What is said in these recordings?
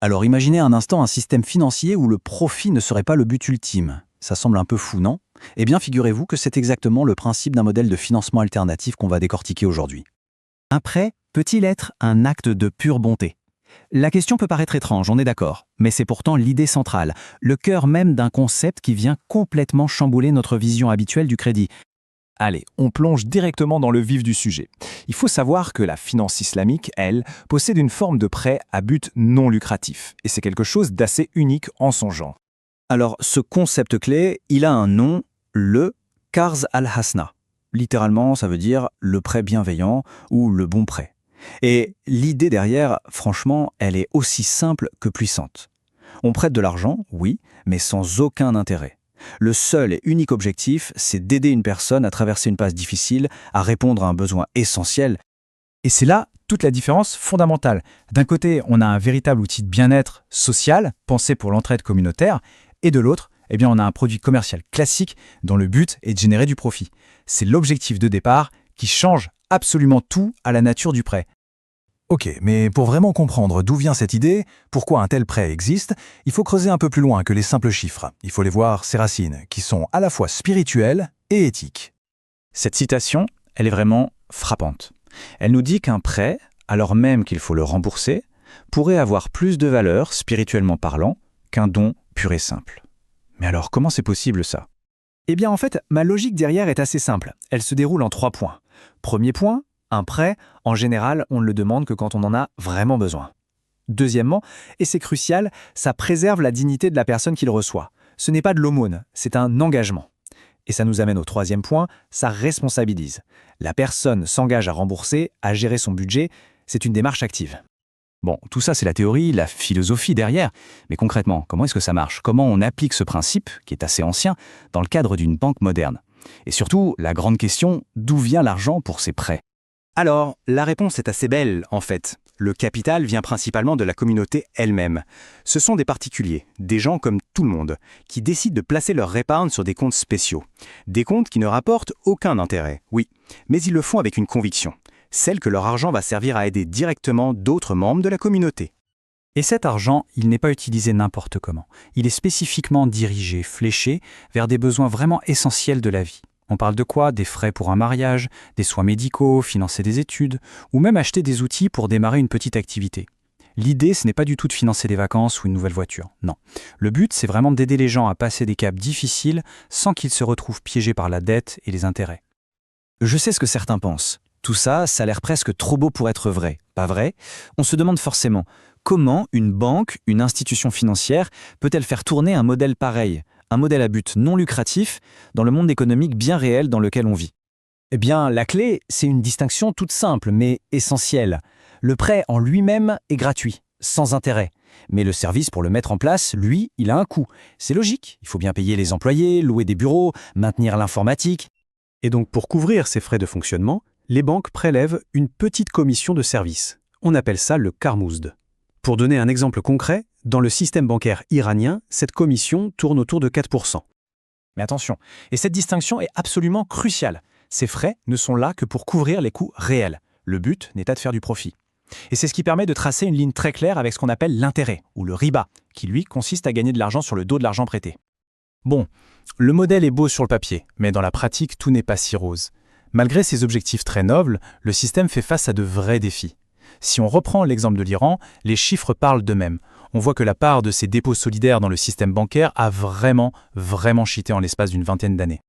Alors imaginez un instant un système financier où le profit ne serait pas le but ultime. Ça semble un peu fou, non? Eh bien, figurez-vous que c'est exactement le principe d'un modèle de financement alternatif qu'on va décortiquer aujourd'hui. Un prêt peut-il être un acte de pure bonté? La question peut paraître étrange, on est d'accord, mais c'est pourtant l'idée centrale, le cœur même d'un concept qui vient complètement chambouler notre vision habituelle du crédit. Allez, on plonge directement dans le vif du sujet. Il faut savoir que la finance islamique, elle, possède une forme de prêt à but non lucratif, et c'est quelque chose d'assez unique en son genre. Alors, ce concept clé, il a un nom, le Qarz al-Hasna. Littéralement, ça veut dire le prêt bienveillant ou le bon prêt. Et l'idée derrière, franchement, elle est aussi simple que puissante. On prête de l'argent, oui, mais sans aucun intérêt. Le seul et unique objectif, c'est d'aider une personne à traverser une passe difficile, à répondre à un besoin essentiel. Et c'est là toute la différence fondamentale. D'un côté, on a un véritable outil de bien-être social, pensé pour l'entraide communautaire, et de l'autre, eh bien, on a un produit commercial classique dont le but est de générer du profit. C'est l'objectif de départ qui change absolument tout à la nature du prêt. Ok, mais pour vraiment comprendre d'où vient cette idée, pourquoi un tel prêt existe, il faut creuser un peu plus loin que les simples chiffres. Il faut les voir ses racines, qui sont à la fois spirituelles et éthiques. Cette citation, elle est vraiment frappante. Elle nous dit qu'un prêt, alors même qu'il faut le rembourser, pourrait avoir plus de valeur, spirituellement parlant, qu'un don pur et simple. Mais alors, comment c'est possible ça? Eh bien, en fait, ma logique derrière est assez simple. Elle se déroule en 3 points. Premier point, un prêt, en général, on ne le demande que quand on en a vraiment besoin. Deuxièmement, et c'est crucial, ça préserve la dignité de la personne qui le reçoit. Ce n'est pas de l'aumône, c'est un engagement. Et ça nous amène au troisième point, ça responsabilise. La personne s'engage à rembourser, à gérer son budget, c'est une démarche active. Bon, tout ça c'est la théorie, la philosophie derrière, mais concrètement, comment est-ce que ça marche? Comment on applique ce principe, qui est assez ancien, dans le cadre d'une banque moderne? Et surtout, la grande question, d'où vient l'argent pour ces prêts? Alors, la réponse est assez belle, en fait. Le capital vient principalement de la communauté elle-même. Ce sont des particuliers, des gens comme tout le monde, qui décident de placer leur épargne sur des comptes spéciaux. Des comptes qui ne rapportent aucun intérêt, oui, mais ils le font avec une conviction, celle que leur argent va servir à aider directement d'autres membres de la communauté. Et cet argent, il n'est pas utilisé n'importe comment. Il est spécifiquement dirigé, fléché, vers des besoins vraiment essentiels de la vie. On parle de quoi? Des frais pour un mariage, des soins médicaux, financer des études, ou même acheter des outils pour démarrer une petite activité. L'idée, ce n'est pas du tout de financer des vacances ou une nouvelle voiture, non. Le but, c'est vraiment d'aider les gens à passer des caps difficiles sans qu'ils se retrouvent piégés par la dette et les intérêts. Je sais ce que certains pensent. Tout ça, ça a l'air presque trop beau pour être vrai. Pas vrai? On se demande forcément, comment une banque, une institution financière, peut-elle faire tourner un modèle pareil? Un modèle à but non lucratif dans le monde économique bien réel dans lequel on vit. Eh bien, la clé, c'est une distinction toute simple, mais essentielle. Le prêt en lui-même est gratuit, sans intérêt. Mais le service pour le mettre en place, lui, il a un coût. C'est logique, il faut bien payer les employés, louer des bureaux, maintenir l'informatique. Et donc, pour couvrir ces frais de fonctionnement, les banques prélèvent une petite commission de service. On appelle ça le karmouzd. Pour donner un exemple concret, dans le système bancaire iranien, cette commission tourne autour de 4%. Mais attention, et cette distinction est absolument cruciale. Ces frais ne sont là que pour couvrir les coûts réels. Le but n'est pas de faire du profit. Et c'est ce qui permet de tracer une ligne très claire avec ce qu'on appelle l'intérêt, ou le riba, qui lui consiste à gagner de l'argent sur le dos de l'argent prêté. Bon, le modèle est beau sur le papier, mais dans la pratique, tout n'est pas si rose. Malgré ses objectifs très nobles, le système fait face à de vrais défis. Si on reprend l'exemple de l'Iran, les chiffres parlent d'eux-mêmes. On voit que la part de ces dépôts solidaires dans le système bancaire a vraiment chuté en l'espace d'une vingtaine d'années.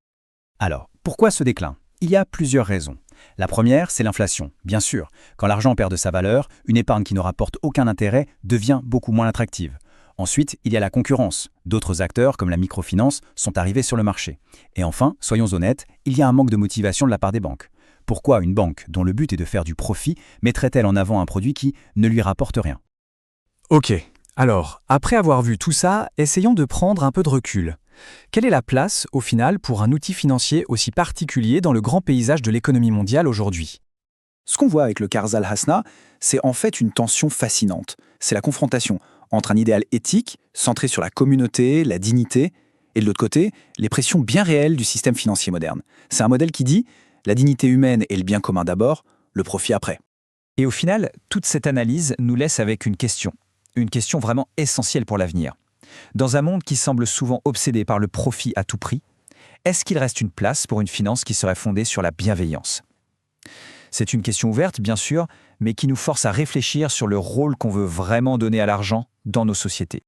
Alors, pourquoi ce déclin? Il y a plusieurs raisons. La première, c'est l'inflation, bien sûr. Quand l'argent perd de sa valeur, une épargne qui ne rapporte aucun intérêt devient beaucoup moins attractive. Ensuite, il y a la concurrence. D'autres acteurs, comme la microfinance, sont arrivés sur le marché. Et enfin, soyons honnêtes, il y a un manque de motivation de la part des banques. Pourquoi une banque, dont le but est de faire du profit, mettrait-elle en avant un produit qui ne lui rapporte rien? Ok, alors, après avoir vu tout ça, essayons de prendre un peu de recul. Quelle est la place, au final, pour un outil financier aussi particulier dans le grand paysage de l'économie mondiale aujourd'hui? Ce qu'on voit avec le Qarz al-Hasna, c'est en fait une tension fascinante. C'est la confrontation entre un idéal éthique, centré sur la communauté, la dignité, et de l'autre côté, les pressions bien réelles du système financier moderne. C'est un modèle qui dit « la dignité humaine et le bien commun d'abord, le profit après ». Et au final, toute cette analyse nous laisse avec une question. Une question vraiment essentielle pour l'avenir. Dans un monde qui semble souvent obsédé par le profit à tout prix, est-ce qu'il reste une place pour une finance qui serait fondée sur la bienveillance? C'est une question ouverte, bien sûr, mais qui nous force à réfléchir sur le rôle qu'on veut vraiment donner à l'argent dans nos sociétés.